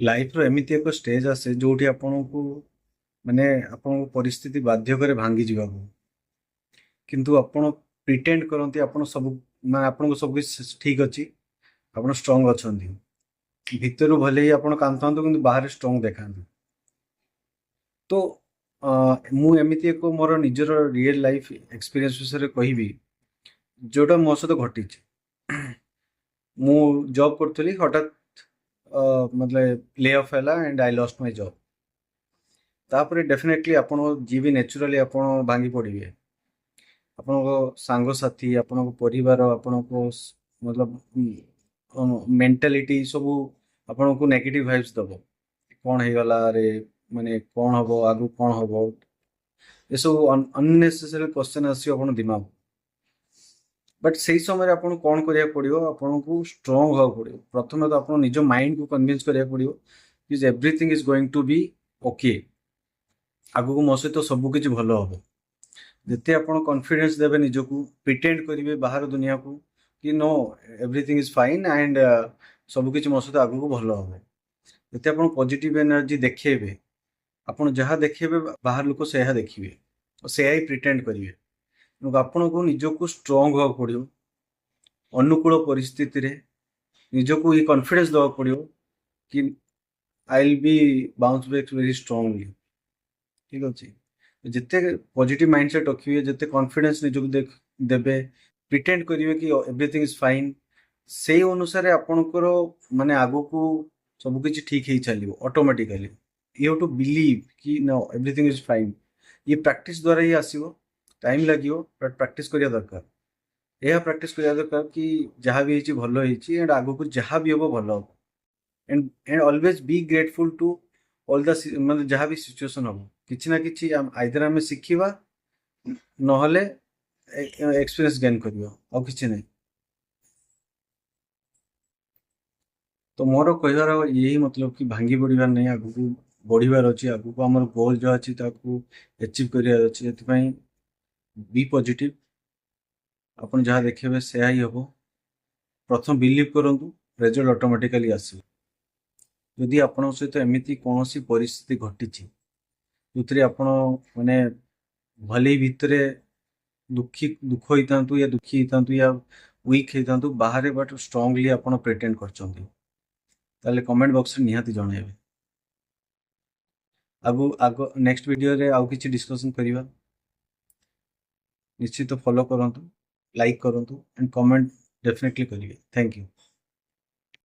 Life रो एमिति एक stage आसे जोठी आपको माने आपन परिस्थिति बाध्य करे भांगी जीवाको किंतु आपण प्रिटेंड करंती आपण सब माने आपन सब कुछ ठीक अछि आपण स्ट्रांग अछंती भितरु भले ही आपण कांतंतु किंतु बाहर स्ट्रांग देखांतु तो मु एमिति एक मोर निजर रियल लाइफ एक्सपीरियंस विषय कहबी जोटा मो सहित घटी मु जॉब करथली हठात मतलब ले ऑफ हैला and I lost my job तापर डेफिनेटली आपण जी भी नेचुरली आपण भांगी पड़िबे ଆପଣଙ୍କ ସାଙ୍ଗସାଥି ଆପଣଙ୍କ ପରିବାର ଆପଣଙ୍କ मतलब मेंटालिटी ସବୁ ଆପଣଙ୍କୁ ନେଗେଟିଭ ଭାଇବ୍ସ ଦବ କଣ ହେଇଗଲା ରେ ମାନେ କଣ ହବ ଆଗକୁ କଣ ହବ ଏସବୁ ଅନନେସେସरी क्वेश्चन ଆସିବ ଆପଣ ଦିମାଗ बट ସେଇ ସମୟରେ ଆପଣ କଣ କରିବାକୁ ପଡିବ ଆପଣଙ୍କୁ ଷ୍ଟ୍ରଙ୍ଗ ହବାକୁ ପଡିବ ପ୍ରଥମେ ତ ଆପଣ ନିଜ ମାଇଣ୍ଡ କୁ କନଭିନ୍ସ କରିବାକୁ ପଡିବ କି everything is going to be okay ଆଗକୁ ମୋ ସହିତ ସବୁ କିଛି ଭଲ ହବ जिते आप कॉन्फिडेंस देवे निजक प्रिटेंड करेंगे बाहर दुनिया को कि no everything is fine and सबकि मो सहित आगे को भल हम जिते आप पॉजिटिव एनर्जी देखेबे आपन जहाँ देखेबे बाहर लोक से देखिए और से ही प्रिटेंड करेंगे आपन को निजक स्ट्रांग होगा पड़ो अनुकूल परिस्थिति रे निजक ये कॉन्फिडेंस देवा पड़ो कि I will be bounce back very strongly ठीक अच्छे जिते पॉजिटिव माइंडसेट रखिए जिते कॉन्फिडेंस निजक देबे प्रिटेंड करिवे कि एवरीथिंग इज फाइन से अनुसार आपणकर माने आगो को सब किछि ठीक ही चलियो automatically you have to believe कि नो एवरीथिंग इज फाइन ये प्रैक्टिस द्वारा ही आसीबो टाइम लागियो बट प्रैक्टिस करिया दरकार यह प्रैक्टिस करिया दरकार कि जहाँ भी होइछि भलो होइछि एंड आगो को जहाँ भी होबो भलो हो and always be grateful to all the मतलब जहाँ भी सिचुएशन हम किसी ना किसी आइदर आम शिखा नहले एक्सपीरियंस गेन करियो और किसी नहीं तो मोर कहवार यही मतलब कि भांगी पड़ार नहीं आगु को बढ़िबार अच्छी आगु को आम गोल जो अच्छी एचिव करार अच्छी बी पॉजिटिव आपन जहाँ देखिए से ही हम प्रथम बिलीव करूँ रिजल्ट ऑटोमेटिकली आसो यदि आपण सहित एमती कौन परिस्थिति घटी जो आप माने भले ही भितर दुख होता या दुखी होता या वीक होता बाहर बट स्ट्रांगली आप प्रिटेंड कर कमेंट बॉक्स में निहाती जनइबे आगु आग नेक्स्ट वीडियो रे आउ किछि डिस्कशन करिवा निश्चित फॉलो करंतु लाइक करंतु एंड कमेंट डेफिनेटली करिवे थैंक यू।